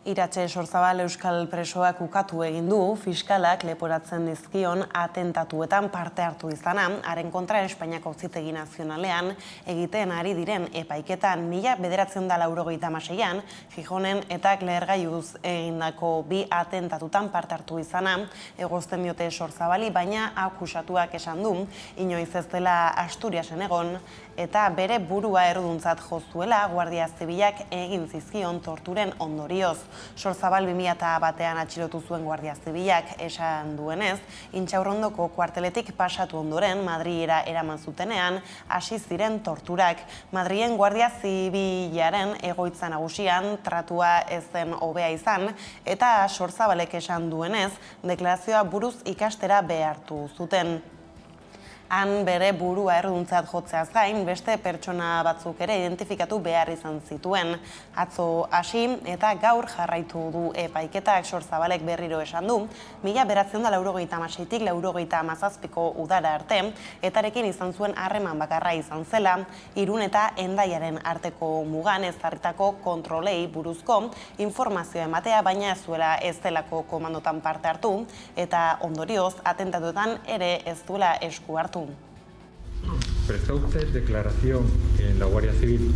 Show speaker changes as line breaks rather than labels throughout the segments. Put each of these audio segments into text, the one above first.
Iratxe Sorzabal euskal presoak ukatu egin du, fiskalak leporatzen dizkion atentatuetan parte hartu izana, haren kontra Espainiako Auzitegi Nazionalean egiten ari diren epaiketan 1996an, Gijonen eta Lehergailuz egindako bi atentatutan parte hartu izana, egozten diote Sorzabali, baina akusatuak esan du, inoiz ez dela Asturiasen egon, eta bere burua erruduntzat jozuela Guardia Zibilak egin zizkion torturen ondorioz. Sorzabal 2001an atxilotu zuen Guardia Zibilak esan duenez, Intxaurrondoko kuarteletik pasatu ondoren Madrilera eraman zutenean hasi ziren torturak. Madrilen Guardia Zibilaren egoitza nagusian tratua ez zen hobea izan eta Sorzabalek esan duenez, deklarazioa buruz ikastera behartu zuten. Han bere burua erruduntzat jotzeaz gain, beste pertsona batzuk ere identifikatu behar izan zituen. Atzo hasi eta gaur jarraitu du epaiketak. Sorzabalek berriro esan du, 1996tik 1997ko udara arte, etarekin izan zuen harreman bakarra izan zela, Irun eta Hendaiaren arteko mugan ezarritako kontrolei buruzko informazioa ematea, baina ez zuela ez delako komandotan parte hartu, eta ondorioz atentatuetan ere ez duela esku hartu.
¿Prestó usted declaración en la Guardia Civil?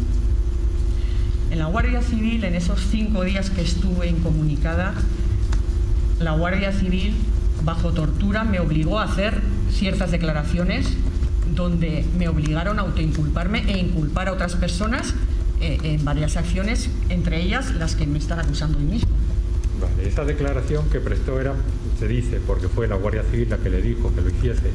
En la Guardia Civil, en esos 5 días que estuve incomunicada, la Guardia Civil, bajo tortura, me obligó a hacer ciertas declaraciones donde me obligaron a autoinculparme e inculpar a otras personas en varias acciones, entre ellas las que me están acusando hoy mismo.
Vale, esa declaración que prestó era, se dice, porque fue la Guardia Civil la que le dijo que lo hiciese.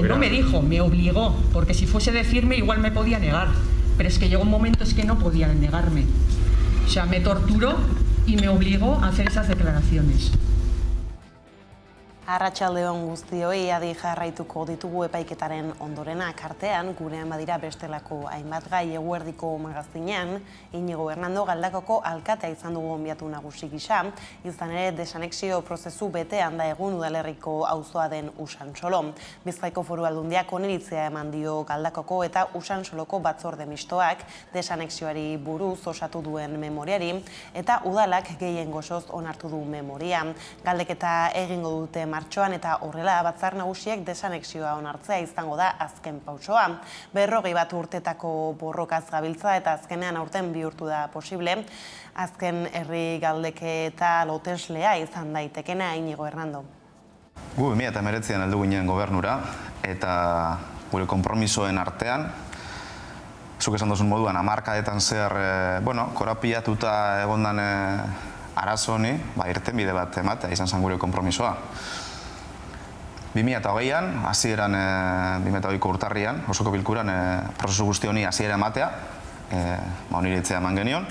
No me dijo, me obligó, porque si fuese decirme igual me podía negar, pero es que llegó un momento es que no podía negarme. O sea, me torturó y me obligó a hacer esas declaraciones.
Arratsaldeon guztioi, adi jarraituko ditugu epaiketaren ondorenak artean, gurean badira bestelako hainbat gai. Eguerdiko magazinean, Inigo Hernando Galdakoko alkatea izan dugu gonbiatu nagusi gisa, izan ere desanexio prozesu betean da egun udalerriko auzoa den Usansolo. Bizkaiko Foru Aldundiak oniritzia eman dio Galdakoko eta Usansoloko batzorde mistoak desanexioari buruz osatu duen memoriari, eta udalak gehien gozoz onartu du memoria. Galdeketa egingo dute martxoan eta horrela batzar nagusiek desanexioa onartzea izango da azken pausoa. 40 urtetako borrokaz gabiltza eta azkenean aurten bihurtu da posible. Azken herri galdeketa loteslea izan daitekena. Inigo Hernando.
Gu 2019an heldu ginen gobernura eta gure konpromisoen artean, zuk esan duzun moduan, hamarkadetan zehar, korapilatuta egondan arazo honi, irtenbide bat ematea izan zen gure konpromisoa. 2020an, hasieran 2020ko urtarrian, osoko bilkuran, prozesu guzti honi hasiera ematea, oniritzea eman genion,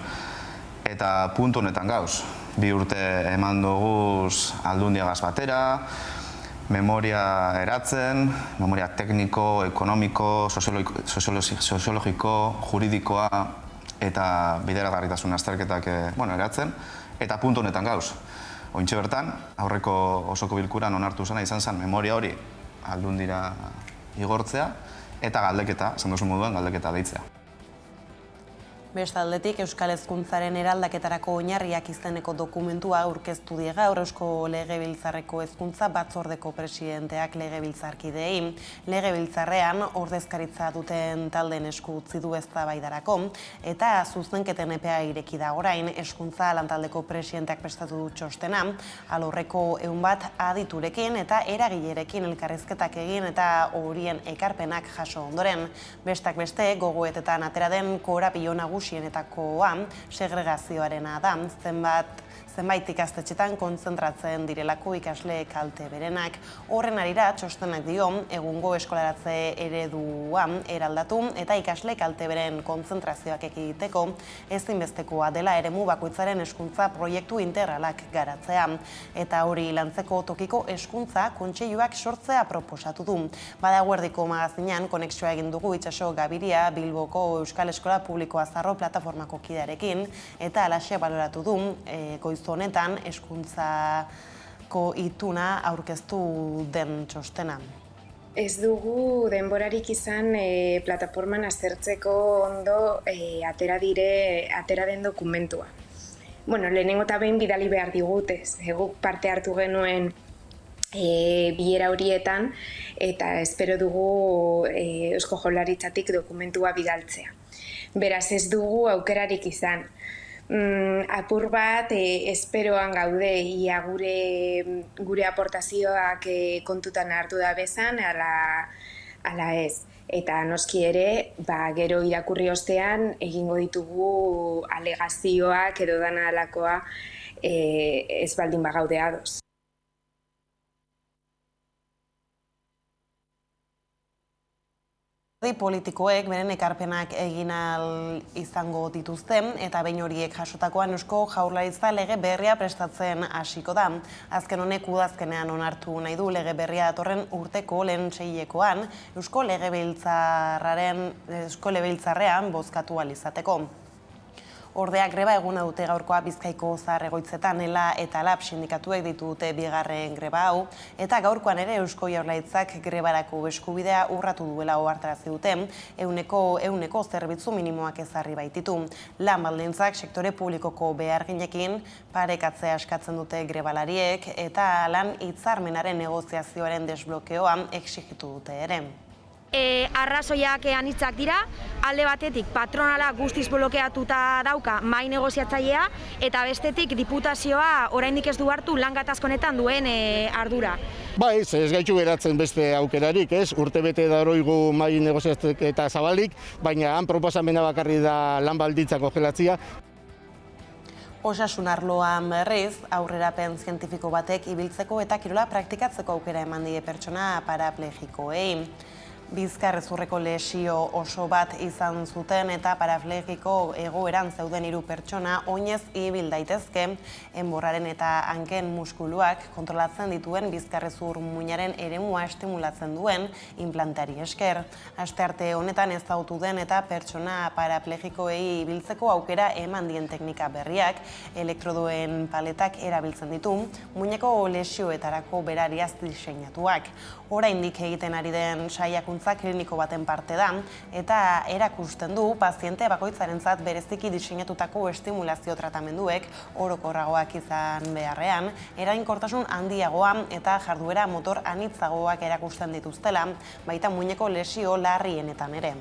eta puntu honetan gauz. 2 urte eman duguz Aldundiagaz batera, memoria eratzen, memoria tekniko, ekonomiko, soziologiko, juridikoa eta bideragarritasun azterketak eratzen, eta puntu honetan gauz. Ointxe bertan, aurreko osoko bilkuran onartu zena izan zen memoria hori Aldundira igortzea eta galdeketa, esan duzu moduan, galdeketa deitzea.
Bestaldetik, Euskal Hezkuntzaren eraldaketarako oinarriak izeneko dokumentua aurkeztu die gaur Eusko Legebiltzarreko Hezkuntza Batzordeko presidenteak legebiltzarkideei. Legebiltzarrean ordezkaritza duten taldeen esku utzi du eztabaidarako eta zuzenketen epea ireki da orain. Hezkuntza lantaldeko presidenteak prestatu du txostena, alorreko 100 aditurekin eta eragilerekin elkarrizketak egin eta horien ekarpenak jaso ondoren. Bestak beste, gogoetetan atera den korapilo nagusienetakoa segregazioarena da, zenbait ikastetxetan kontzentratzen direlako ikasle kalte berenak. Horren arira, txostenak dio, egungo eskolaratze eredua eraldatu eta ikasle kalte beren kontzentrazioak ekiditeko ezinbestekoa dela eremu bakoitzaren hezkuntza proiektu integralak garatzea. Eta hori lantzeko tokiko hezkuntza kontseiluak sortzea proposatu du. Badaguerdiko magazinean konexioa egin dugu Itxaso Gabiria Bilboko Euskal Eskola Publikoa Zarro plataformako kidearekin eta alaxe baloratu du goiz honetan hezkuntzako ituna aurkeztu den txostena.
Ez dugu denborarik izan plataforman aztertzeko ondo atera den dokumentua. lehenengo eta behin bidali behar digutez. Guk parte hartu genuen bilera horietan eta espero dugu Eusko Jaurlaritzatik dokumentua bidaltzea. Beraz ez dugu aukerarik izan. Apur bat esperoan gaude ia gure aportazioak kontutan hartu da bezan, ala ez. Eta noski ere, gero irakurri ostean egingo ditugu alegazioak edo dana alakoa ez baldin bagaude ados.
Politikoek beren ekarpenak egin ahal izango dituzte eta behin horiek jasotakoan Eusko Jaurlaritza lege berria prestatzen hasiko da. Azken honek udazkenean onartu nahi du lege berria datorren urteko lehen seilekoan Eusko Legebiltzarrean bozkatu ahal izateko. Ordea greba eguna dute gaurkoa Bizkaiko zahar-egoitzetan ELA eta LAB sindikatuek ditute bigarren greba hau, eta gaurkoan ere Eusko Jaurlaritzak grebarako eskubidea urratu duela ohartarazi dute, ehuneko zerbitzu minimoak ezarri baititu. Lan baldintzak sektore publikoko beharginekin parekatzea eskatzen dute grebalariek eta lan hitzarmenaren negoziazioaren desblokeoa exigitu dute ere.
Arrazoiak anitzak dira, alde batetik patronala guztiz blokeatuta dauka mahai negoziatzailea eta bestetik diputazioa oraindik ez du hartu lan gatazka honetan duen ardura.
Bai, ez gaitu geratzen beste aukerarik, ez? Urtebete daroigu mahai negoziatzeketa zabalik, baina han proposamena bakarri da lan baldintzak kongelatzea.
Osasun arloan berriz, aurrerapen zientifiko batek ibiltzeko eta kirola praktikatzeko aukera eman die pertsona paraplegikoei. Bizkarrezurreko lesio oso bat izan zuten eta paraplegiko egoeran zeuden 3 pertsona oinez ibil daitezke enborraren eta hanken muskuluak kontrolatzen dituen bizkarrezur muinaren eremua estimulatzen duen implantari esker. Astearte honetan ezagutu den eta pertsona paraplegikoei ibiltzeko aukera eman dien teknika berriak, elektrodoen paletak erabiltzen ditu, muineko lesioetarako berariaz diseinatuak. Oraindik egiten ari den saiakuntza kliniko baten parte da eta erakusten du paziente bakoitzarentzat bereziki diseinatutako estimulazio tratamenduek orokorragoak izan beharrean, eraginkortasun handiagoa eta jarduera motor anitzagoak erakusten dituztela, baita muineko lesio larrienetan ere.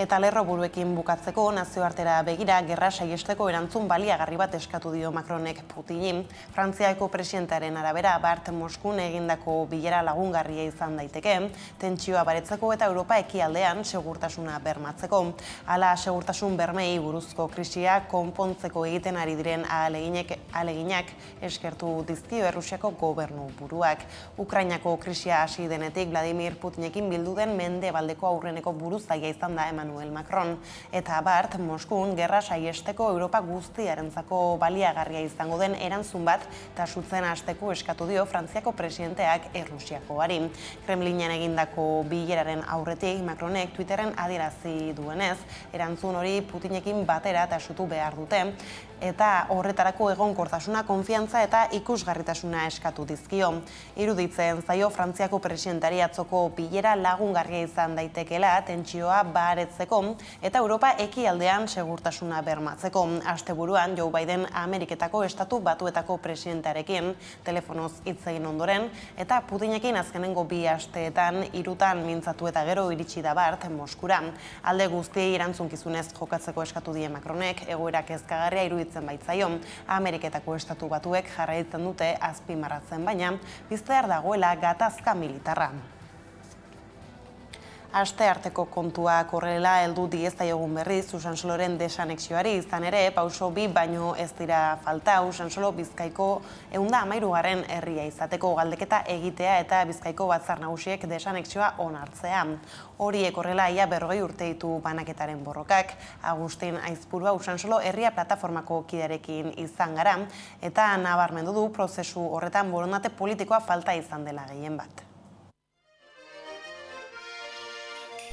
Eta lerroburuekin bukatzeko nazioartera begira gerra saihesteko erantzun baliagarri bat eskatu dio Macronek Putini. Frantziako presidentearen arabera Bart Moskun egindako bilera lagungarria izan daiteke, tentsioa baretzeko eta Europa ekialdean segurtasuna bermatzeko. Hala segurtasun bermei buruzko krisia konpontzeko egiten ari diren ahaleginak eskertu dizkio Errusiako gobernu buruak. Ukrainako krisia hasi denetik Vladimir Putinekin bildu den mendebaldeko aurreneko buruzaia izan da Emmanuel Macron, eta Bart Moskun gerra saiesteko Europa guztiarentzako baliagarria izango den erantzun bat taxutzen hasteko eskatu dio Frantziako presidenteak Errusiakoari. Kremlinen egindako bileraren aurretik Macronek Twitterren adierazi duenez, erantzun hori Putinekin batera taxutu behar dute, eta horretarako egonkortasuna, konfiantza eta ikusgarritasuna eskatu dizkio. Iruditzen zaio Frantziako presidentari atzoko bilera lagungarria izan daitekeela tentsioa baretzeko eta Europa ekialdean segurtasuna bermatzeko. Asteburuan Joe Biden Ameriketako Estatu Batuetako presidentearekin telefonoz hitz egin ondoren eta Putinekin azkenengo 2 asteetan 3 mintzatu eta gero iritsi da Bart Moskura. Alde guztiei erantzunkizunez jokatzeko eskatu die Macronek, egoera kezkagarria iruditzen baitzaio. Ameriketako Estatu Batuek jarraitzen dute azpimarratzen, baina piztear dagoela gatazka militarra. Astearteko kontuak horrela heldu diezaiogun berriz Usansoloren desanexioari, izan ere pauso 2 baino ez dira falta Usansolo Bizkaiko 113. herria izateko galdeketa egitea eta Bizkaiko Batzar Nagusiek desanexioa onartzea. Horiek horrela ia 40 urte ditu banaketaren borrokak. Agustin Aizpurua Usansolo herria plataformako kidearekin izan gara eta nabarmendu du prozesu horretan borondate politikoa falta izan dela gehien bat.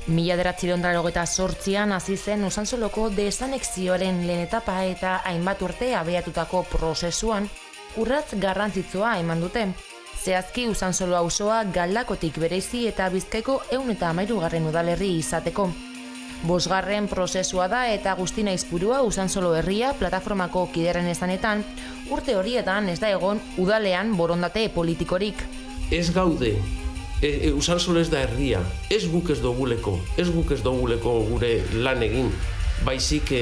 1998an hasi zen Usansoloko desanexioaren lehen etapa eta hainbat urte abiatutako prozesuan urrats garrantzitsua eman dute. Zehazki Usansolo auzoa Galdakotik bereizi eta Bizkaiko 113. udalerri izateko. Bosgarren prozesua da eta Agustina Aizpurua Usansolo herria plataformako kideren esanetan, urte horietan ez da egon udalean borondate politikorik.
Ez gaude, Usansolo ez da herria, ez guk ez duguleko gure lan egin, baizik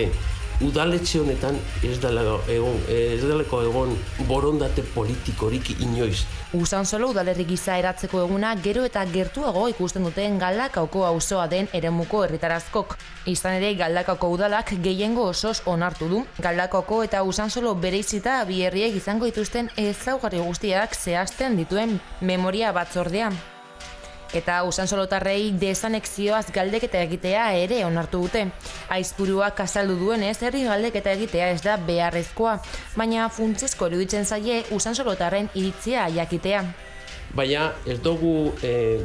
udaletxe honetan ez daleko egon borondate politikorik inoiz.
Usansolo udalerri gisa eratzeko eguna gero eta gertuago ikusten duten Galdakaoko auzoa den eremuko herritar askok. Izan ere Galdakaoko udalak gehiengo osoz onartu du. Galdakaoko eta Usansolo bereizita bi herriek izango dituzten ezaugarri guztiak zehazten dituen memoria batzordea. Eta Usansolotarrei desanexioaz galdeketa egitea ere onartu dute. Aizpuruak azaldu duenez, herri galdeketa egitea ez da beharrezkoa, baina funtsezko iruditzen zaie Usansolotarren iritzia jakitea.
Baina ez dugu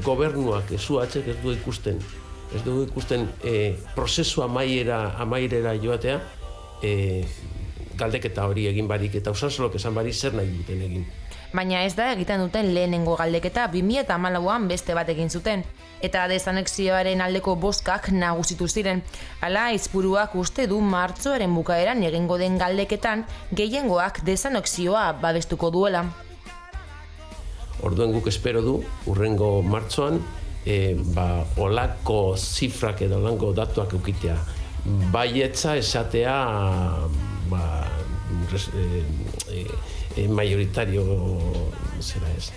gobernuak zuhatzek ez du ikusten. Ez dugu ikusten prozesu amaierera joatea galdeketa hori egin barik eta Usansolok esan barik zer nahi duten egin.
Baina ez da egiten duten lehenengo galdeketa 2014an beste bat egin zuten. Eta desanexioaren aldeko bozkak nagusitu ziren. Hala, Aizpuruak uste du martxoaren bukaeran egingo den galdeketan gehiengoak desanexioa babestuko duela.
Orduen guk espero du, urrengo martxoan, olako zifrak edo olango datuak eukitea. Baietza esatea mayoritario zera ez.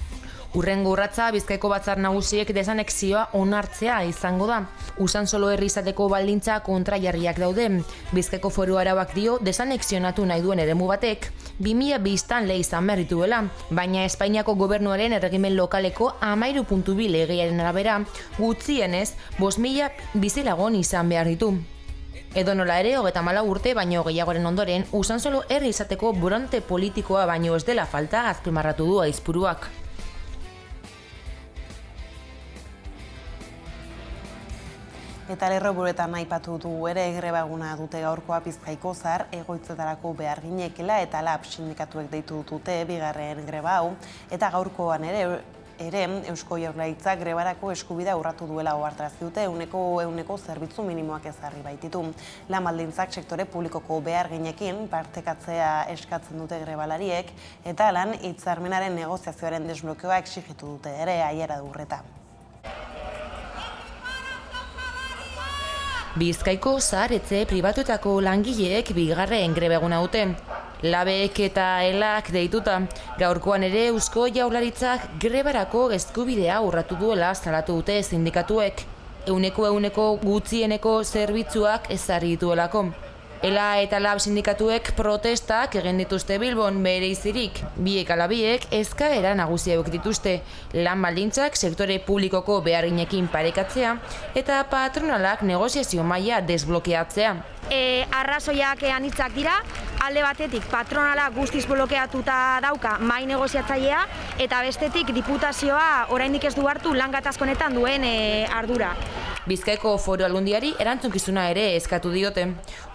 Urrengo urratsa Bizkaiko Batzar Nagusiek desanexioa onartzea izango da. Usansolo herri izateko baldintza kontrajarriak daude. Bizkaiko Foru Arauak dio desanexionatu nahi duen eremu batek 2000 biztanle izan behar dituela, baina Espainiako gobernuaren erregimen lokaleko 13.2 legearen arabera gutxienez 5.000 bizilagon izan behar ditu. Edonola ere, 34 urte baino gehiagoren ondoren, Usansolo herri izateko borondate politikoa baino ez dela falta azpimarratu du Aizpuruak.
Eta lerroburuetan aipatu du ere greba eguna dute gaurkoa Bizkaiko zahar egoitzetarako beharginekela eta LAB sindikatuek deitu dute bigarren greba hau, eta gaurkoan ere Eusko Jaurlaritzak grebarako eskubidea urratu duela ohartarazi dute, ehuneko zerbitzu minimoak ezarri baititu. Lan baldintzak sektore publikoko beharginekin partekatzea eskatzen dute grebalariek, eta lan hitzarmenaren negoziazioaren desblokeoa exijitu dute ere Aiara Durreta.
Bizkaiko zahar-etxe pribatuetako langileek bigarren greba eguna dute. Labek eta elak deituta, gaurkoan ere Eusko Jaurlaritzak grebarako eskubidea urratu duela salatu dute sindikatuek. Ehuneko gutxieneko zerbitzuak ezarri dituelako. Ela eta LAB sindikatuek protestak egin dituzte Bilbon bereizirik. Biek ala biek eskaera nagusia hauek dituzte. Lan baldintzak sektore publikoko beharginekin parekatzea eta patronalak negoziazio maila desblokeatzea.
Arrazoiak anitzak dira, alde batetik patronala guztiz blokeatuta dauka mahai negoziatzailea eta bestetik diputazioa oraindik ez du hartu lan gatazko honetan duen ardura.
Bizkaiko Foru Aldundiari erantzunkizuna ere eskatu diote.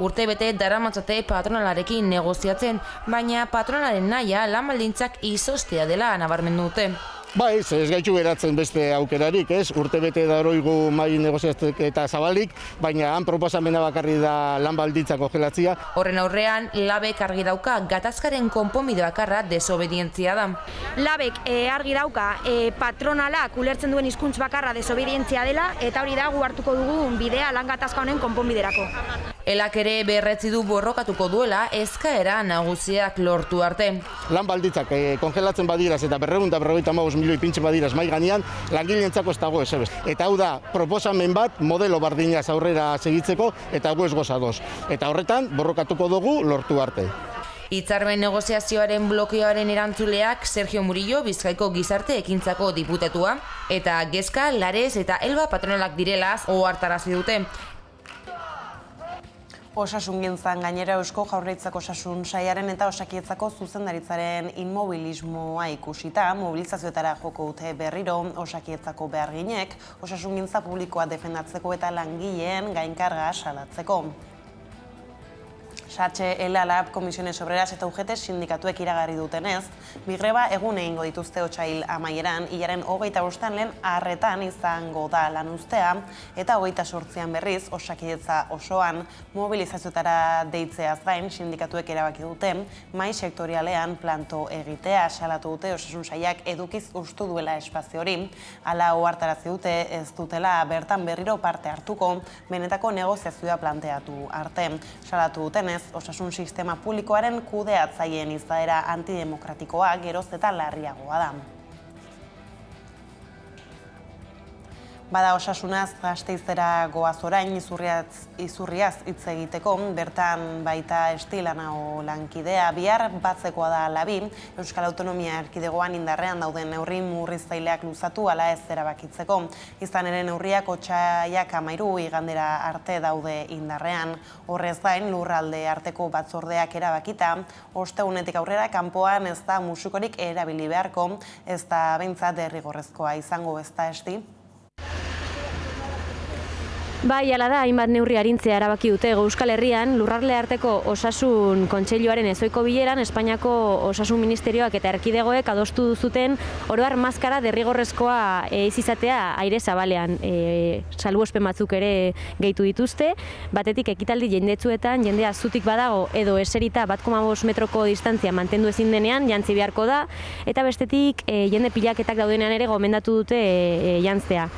Urtebete daramatzate patronalarekin negoziatzen, baina patronalaren nahia lan baldintzak izoztea dela nabarmendu dute.
Bai, ez gaitu geratzen beste aukerarik, ez? Urtebete daroigu mai negoziazketa zabalik, baina han proposamena bakarri da lan baldintzak kongelatzea.
Horren aurrean, Labek argi dauka gatazkaren konponbide bakarra desobedientzia da.
Labek argi dauka patronalak ulertzen duen hizkuntz bakarra desobedientzia dela, eta hori da gu hartuko dugun bidea lan gatazka honen konponbiderako.
Elak ere berretzi du borrokatuko duela eskaera nagusiak lortu arte.
Lan baldintzak kongelatzen badiraz eta 255 milioi pintxe badiraz mai gainean, langileentzako ez dago ezer. Eta hau da, proposamen bat modelo bardinaz aurrera segitzeko eta gu ez gozadoz. Eta horretan borrokatuko dugu lortu arte.
Hitzarmen negoziazioaren blokeoaren erantzuleak Sergio Murillo, Bizkaiko Gizarte Ekintzako diputatua, eta Gezka, Lares eta Elba patronalak direlaz ohartarazi dute.
Osasungintzan gainera Eusko Jaurlaritzako Osasun Sailaren eta Osakidetzako zuzendaritzaren inmobilismoa ikusita, mobilizazioetara joko dute berriro Osakidetzako beharginek, osasungintza publikoa defendatzeko eta langileen gainkarga salatzeko. SHL, LAB, Comisiones Obreras eta UGT sindikatuek iragarri dutenez, bi greba egun egingo dituzte otsail amaieran, hilaren 25 lehen arretan izango da lanuztea, eta 28an berriz, Osakidetza osoan mobilizazioetara deitzeaz gain, sindikatuek erabaki dute, mahai sektorialean planto egitea salatu dute Osasun Sailak edukiz ustu duela espazio hori, hala ohartarazi dute ez dutela bertan berriro parte hartuko, benetako negoziazioa planteatu arte. Salatu dutenez, osasun sistema publikoaren kudeatzaileen izaera antidemokratikoa geroz eta larriagoa da. Bada Osasunaz Gasteizera goaz orain izurriaz hitz egiteko, bertan baita Estilanao lankidea, bihar batzekoa da Labi, Euskal Autonomia Erkidegoan indarrean dauden neurri murriztaileak luzatu ala ez erabakitzeko. Izan ere neurriak otsaiak 13 igandera arte daude indarrean. Horrez gain lurralde arteko batzordeak erabakita, ostegunetik aurrera kanpoan ez da musukorik erabili beharko, ez da behintzat derrigorrezkoa izango, ez da Esti?
Bai, hala da, hainbat neurri arintzea erabaki dute Euskal Herrian, lurralde arteko osasun kontseiluaren ezoiko bileran, Espainiako osasun ministerioak eta erkidegoek adostu zuten oro har maskara derrigorrezkoa ez izatea aire zabalean. Salbuespen batzuk ere gehitu dituzte, batetik ekitaldi jendetsuetan jendea zutik badago edo eserita 1,5 metroko distantzia mantendu ezin denean jantzi beharko da, eta bestetik jende pilaketak daudenean ere gomendatu dute jantzea.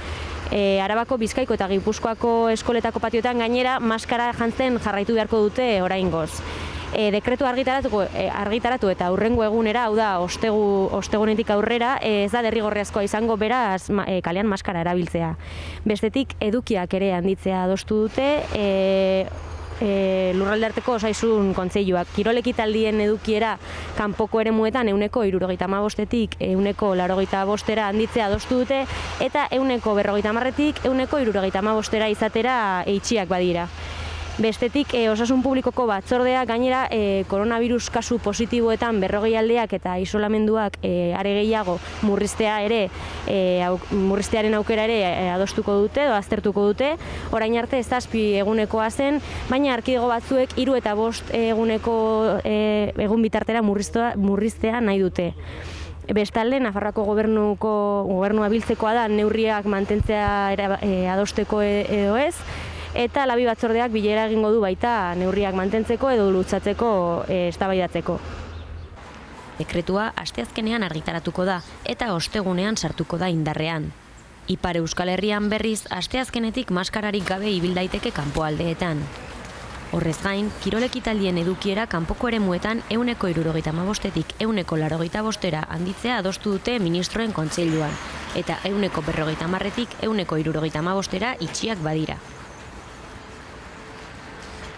Arabako, Bizkaiko eta Gipuzkoako eskoletako patioetan gainera maskara jantzen jarraitu beharko dute oraingoz. Dekretu argitaratu eta hurrengo egunera, hau da, ostegunetik aurrera, ez da derrigorrezkoa izango beraz kalean maskara erabiltzea. Bestetik, edukiak ere handitzea adostu dute, lurralde arteko osasun kontseiluak. Kirol ekitaldien edukiera kanpoko eremuetan 75%tik 85%ra handitzea adostu dute, eta 50%tik 175%ra izatera eitxiak badira. Bestetik, osasun publikoko batzordea gainera koronavirus kasu positiboetan 40 aldeak eta isolamenduak are gehiago murriztearen aukera ere adostuko dute edo aztertuko dute. Orain arte 7 egunekoa zen, baina erkidego batzuek 3 eta 5 egun bitartera murriztea nahi dute. Bestalde, Nafarroako gobernua biltzekoa da neurriak mantentzea adosteko edo ez, eta Labi batzordeak bilera egingo du baita neurriak mantentzeko edo lutzatzeko eztabaidatzeko. Dekretua asteazkenean argitaratuko da eta ostegunean sartuko da indarrean. Ipar Euskal Herrian berriz asteazkenetik maskararik gabe ibil daiteke kanpoaldeetan. Horrez gain, kirol ekitaldien edukiera kanpoko eremuetan 75%tik 185%ra handitzea adostu dute ministroen kontseiluan, eta 150%tik 175%ra itxiak badira.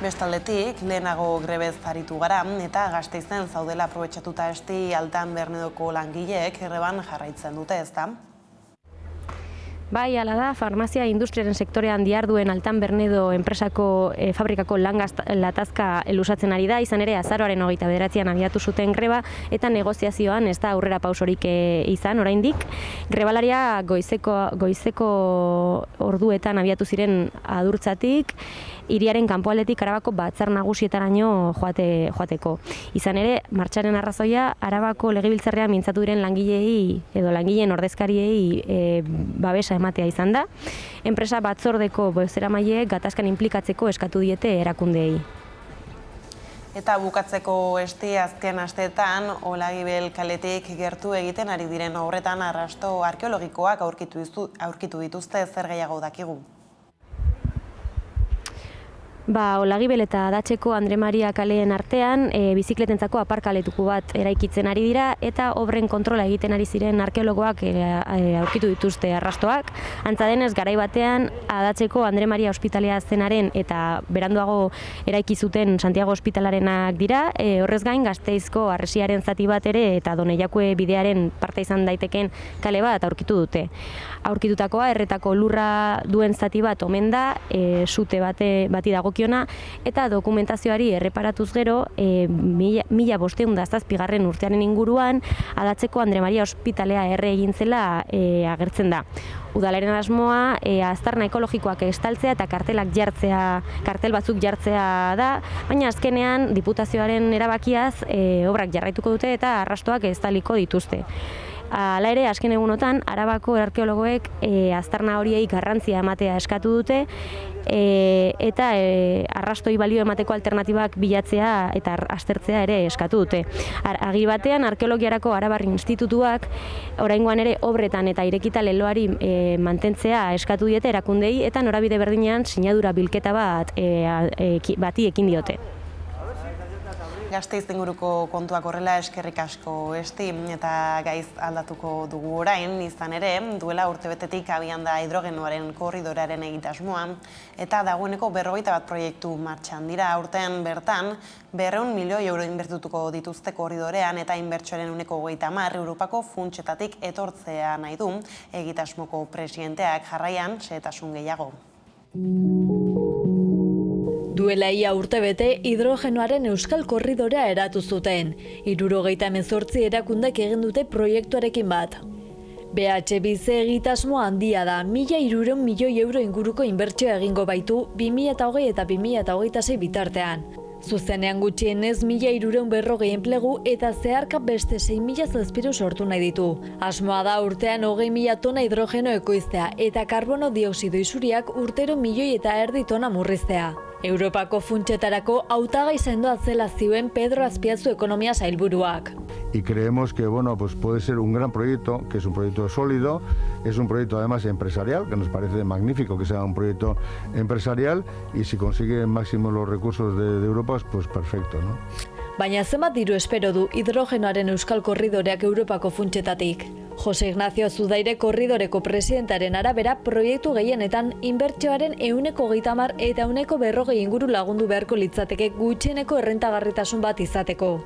Bestaldetik, lehenago grebez aritu gara eta Gasteizen zaudela aprobetxatuta Esti Altan Bernedoko langileek greban jarraitzen dute, ezta?
Bai, hala da, farmazia industriaren sektorean diharduen Altan Bernedo enpresako fabrikako latazka luzatzen ari da, izan ere azaroaren 29an abiatu zuten greba eta negoziazioan ez da aurrera pausorik izan oraindik. Grebalaria goizeko orduetan abiatu ziren Adurtzatik, hiriaren kanpoaldetik Arabako batzar nagusietaraino joateko. Izan ere, martxaren arrazoia Arabako legebiltzarrean mintzatu diren langileei edo langileen ordezkariei babesa ematea izan da. Enpresa batzordeko bozeramaileek gatazkan inplikatzeko eskatu diete erakundeei.
Eta bukatzeko Esti azken asteetan Olagibel kaletik gertu egiten ari diren horretan arrasto arkeologikoak aurkitu dituzte, zer gehiago dakigu.
Olagibel eta Adatxeko Andre Maria kaleen artean bizikletentzako aparkaletuko bat eraikitzen ari dira eta obren kontrola egiten ari ziren arkeologoak aurkitu dituzte arrastoak. Antza denez, garai batean Adatxeko Andre Maria ospitalea zenaren eta beranduago eraiki zuten Santiago ospitalarenak dira. Horrez gain, Gasteizko harresiaren zati bat ere eta Doneiakue bidearen parte izan daiteken kale bat aurkitu dute. Aurkitutakoa erretako lurra duen zati bat omen da, sute bati dagokiona, eta dokumentazioari erreparatuz gero, 1507 urtearen inguruan, Adatxeko Andre Maria ospitalea erre egin zela agertzen da. udalaren asmoa aztarna ekologikoak estaltzea eta kartel batzuk jartzea da, baina azkenean diputazioaren erabakiaz obrak jarraituko dute eta arrastoak estaliko dituzte. Hala ere, azken egunotan, Arabako arkeologoek aztarna horiei garrantzia ematea eskatu dute eta arrastoi balio emateko alternatibak bilatzea eta aztertzea ere eskatu dute. Agir batean, Arkeologiarako Arabar Institutuak oraingoan ere obretan eta irekita leloari mantentzea eskatu diete erakundei eta norabide berdinean sinadura bilketa bati ekin diote.
Gasteiz inguruko kontuak horrela eskerrik asko esti eta gaiz aldatuko dugu orain, izan ere, duela urtebetetik abian da hidrogenoaren korridoraren egitasmoa eta dagoeneko 41 proiektu martxan dira. Aurten bertan, 200 milioi euro inbertituko dituzte korridorean eta inbertsioaren 30% Europako funtsetatik etortzea nahi du egitasmoko presidenteak. Jarraian xehetasun gehiago.
Duela ia urtebete hidrogenoaren euskal korridorea eratu zuten. 78 erakundek egin dute proiektuarekin bat. BHBC egitasmo handia da, 1.300 milioi euro inguruko inbertsioa egingo baitu 2020 eta 2026 bitartean. Zuzenean gutxienez 1.340 enplegu eta zeharka beste 6.000 zazpiru sortu nahi ditu. Asmoa da urtean 20.000 tona hidrogeno ekoiztea eta karbono dioxido isuriak urtero 1,5 milioi tona murriztea. Europako funtsetarako hautagai sendoa zela zioen Pedro Azpiazu ekonomia sailburuak.
Y creemos que pues puede ser un gran proyecto, que es un proyecto sólido, es un proyecto además empresarial, que nos parece magnífico que sea un proyecto empresarial y si consigue máximo los recursos de Europa, pues perfecto, ¿no?
Baina zenbat diru espero du hidrogenoaren euskal korridoreak Europako funtsetatik? Jose Ignacio Zudaire korridoreko presidentaren arabera proiektu gehienetan inbertsioaren 30% eta 140 inguru lagundu beharko litzateke gutxieneko errentagarritasun bat izateko.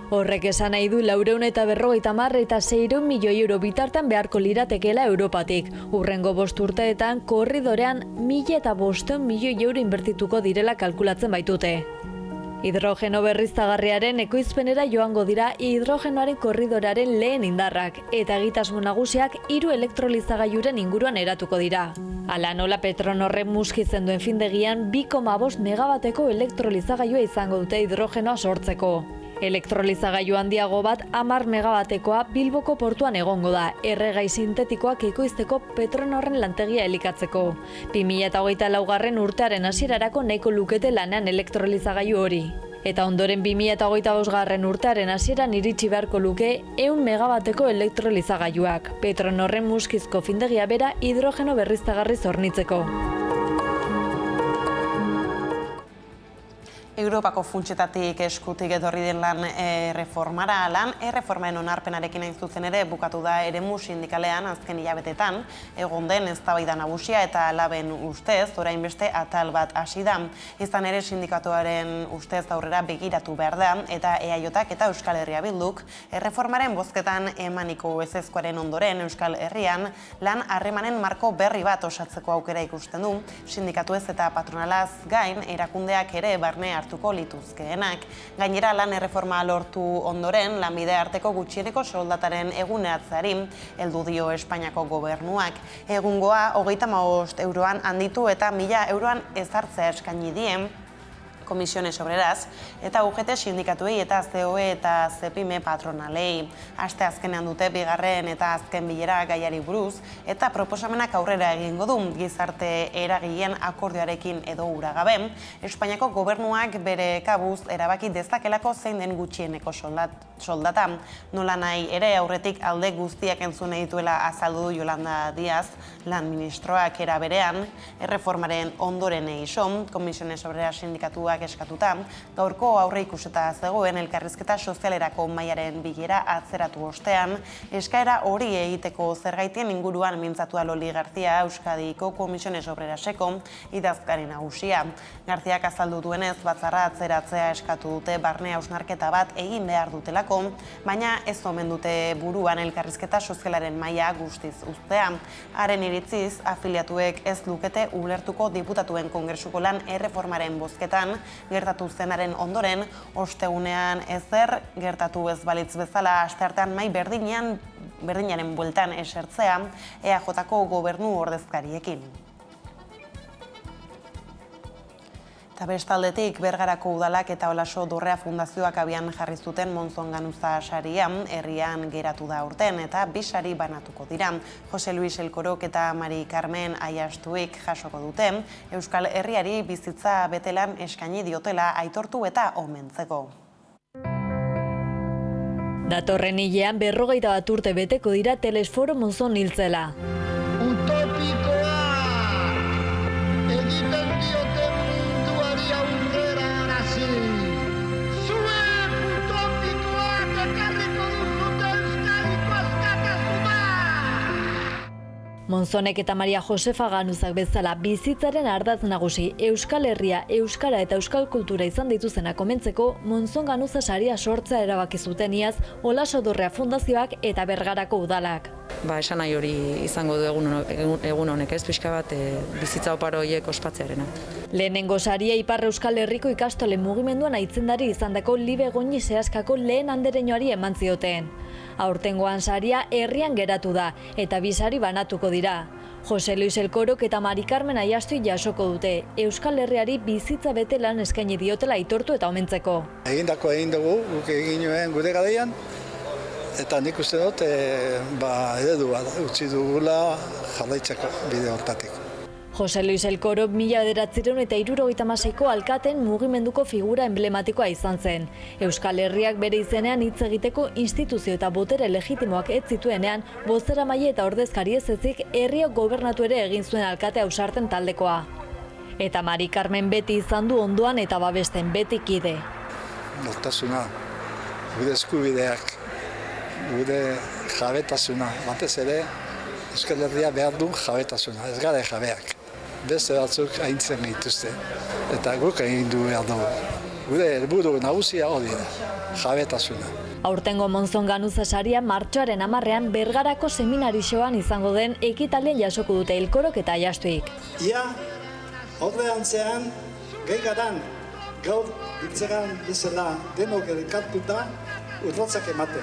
Horrek esan nahi du 450 eta 600 milioi euro bitartan beharko liratekeela Europatik. Hurrengo 5 urteetan korridorean 1.500 milioi euro inbertituko direla kalkulatzen baitute. Hidrogeno berriztagarriaren ekoizpenera joango dira hidrogenoaren korridoraren lehen indarrak eta egitasmo nagusiak 3 elektrolizagailuren inguruan eratuko dira. Hala nola Petronorrek muskitzen duen findegian 2,5 megabateko elektrolizagailua izango dute hidrogenoa sortzeko. Elektrolizagailu handiago bat 10 megabatekoa Bilboko portuan egongo da, erregai sintetikoak ekoizteko Petronorren lantegia elikatzeko. 2024 urtearen hasierarako nahiko lukete lanean elektrolizagailu hori. Eta ondoren 2025 urtearen hasieran iritsi beharko luke 100 megabateko elektrolizagailuak, Petronorren muskizko findegia bera hidrogeno berriztagarriz hornitzeko.
Europako funtsetatik eskutik etorri den lan erreformara. Lan erreformaren onarpenarekin hain zuzen ere bukatu da eremu sindikalean azken hilabetetan egon den eztabaida nagusia eta laben ustez orain beste atal bat hasi da. Izan ere sindikatuaren ustez aurrera begiratu behar da eta EAJak eta Euskal Herria Bilduk erreformaren bozketan emaniko ezezkoaren ondoren Euskal Herrian lan harremanen marko berri bat osatzeko aukera ikusten du. Sindikatuez eta patronalaz gain erakundeak ere barne hartuko lituzkeenak. Gainera lan erreforma lortu ondoren lanbide arteko gutxieneko soldataren eguneratzeari heldu dio Espainiako gobernuak. Egungoa 35 euroan handitu eta 1.000 euroan ezartzea eskaini die Comisiones Obreras eta UGT sindikatuei eta COE eta CEPIME patronalei. Aste azkenean dute bigarren eta azken bilera gaiari buruz eta proposamenak aurrera egingo du gizarte eragileen akordioarekin edo ura gabe. Espainiako gobernuak bere kabuz erabaki dezakelako zein den gutxieneko soldata. Nola nahi ere aurretik alde guztiak entzune dituela azaldu du Yolanda Díaz, lan ministroak era berean, erreformaren ondoren egiso, Comisiones Obreras sindikatuak eskatuta, gaurko aurre ikuseta zegoen elkarrizketa sozialerako mahaiaren bilera atzeratu ostean, eskaera hori egiteko zergaitien inguruan mintzatu da Loli García Euskadiko Comisiones Obreraseko idazkari nagusia. Garziak azaldu duenez batzarra atzeratzea eskatu dute barne hausnarketa bat egin behar dutelako, baina ez omen dute buruan elkarrizketa sozialaren mahaia guztiz uztea. Haren iritziz, afiliatuek ez lukete ulertuko diputatuen kongresuko lan erreformaren bozketan gertatu zenaren ondoren, ostegunean ezer gertatu ez balitz bezala asteartean mahai berdinean berdinaren bueltan esertzea EAJ-ko gobernu ordezkariekin. Eta bestaldetik, Bergarako udalak eta Olaso Dorrea Fundazioak abian jarri zuten Monzon Ganuza saria herrian geratu da aurten eta 2 sari banatuko dira. Jose Luis Elkorok eta Mari Carmen Aiastuik jasoko dute, Euskal Herriari bizitza betelan eskaini diotela aitortu eta omentzeko.
Datorren hilean 41 urte beteko dira Telesforo Monzon hiltzela.
Utopikoa! Egiten diote munduari aurrera arazi. Zuek utopikoak ekarriko duzute Euskadiko askatasuna!
Monzonek eta Maria Josefa Ganuzak bezala bizitzaren ardatz nagusi Euskal Herria, Euskara eta Euskal Kultura izan dituzenak omentzeko Monzon Ganuza saria sortzea erabaki zuten iaz Olaso Dorrea Fundazioak eta Bergarako udalak.
Esan nahi hori izango du egun honek, ez pixka bat bizitza oparo horiek ospatzearena.
Lehenengo saria Ipar Euskal Herriko ikastolen mugimenduan aitzendari izandako Libe Goñi Seaskako lehen andereñoari eman zioten. Aurtengoan saria herrian geratu da eta 2 sari banatuko dira. Jose Luis Elkorok eta Mari Carmen Aiastui jasoko dute, Euskal Herriari bizitza betelan eskaini diotela aitortu eta omentzeko.
Egindako egin dugu, guk egin nuen gure garaian, eta nik uste dut eredua utzi dugula jarraitzeko bide hortatik.
Jose Luis Elkorok 1976ko alkateen mugimenduko figura emblematikoa izan zen. Euskal Herriak bere izenean hitz egiteko instituzio eta botere legitimoak ez zituenean, bozeramaile eta ordezkari ez ezik herriak gobernatu ere egin zuen alkate ausarten taldekoa. Eta Mari Carmen beti izan du ondoan eta babesten beti kide.
Nortasuna, gure eskubideak, gure jabetasuna, batez ere Euskal Herria behar du jabetasuna, ez gara jabeak. Beste batzuk aintzen dituzte, eta guk egin du behar dugu. Gure helburu nagusia hori da, jabetasuna.
Aurtengo Monzon Ganuza saria martxoaren 10ean Bergarako seminarixoan izango den ekitaldian jasoko dute Elkorok eta Aiastuik.
Ia, aurreantzean, gehiaran, gaur ditzeran bezala denok elkartuta urratsak ematen.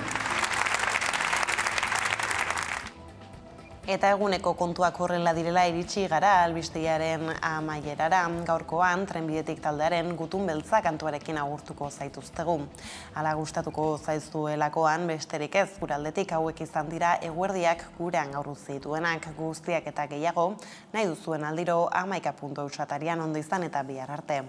Eta eguneko kontuak horrela direla iritsi gara albistegiaren amaierara. Gaurkoan, trenbidetik taldearen Gutun Beltza kantuarekin agurtuko zaituztegu. Hala gustatuko zaizuelakoan, besterik ez gure aldetik hauek izan dira eguerdiak gurean gaur zituenak guztiak eta gehiago, nahi duzuen aldiro 11.eusatarian ondo izan eta bihar arte.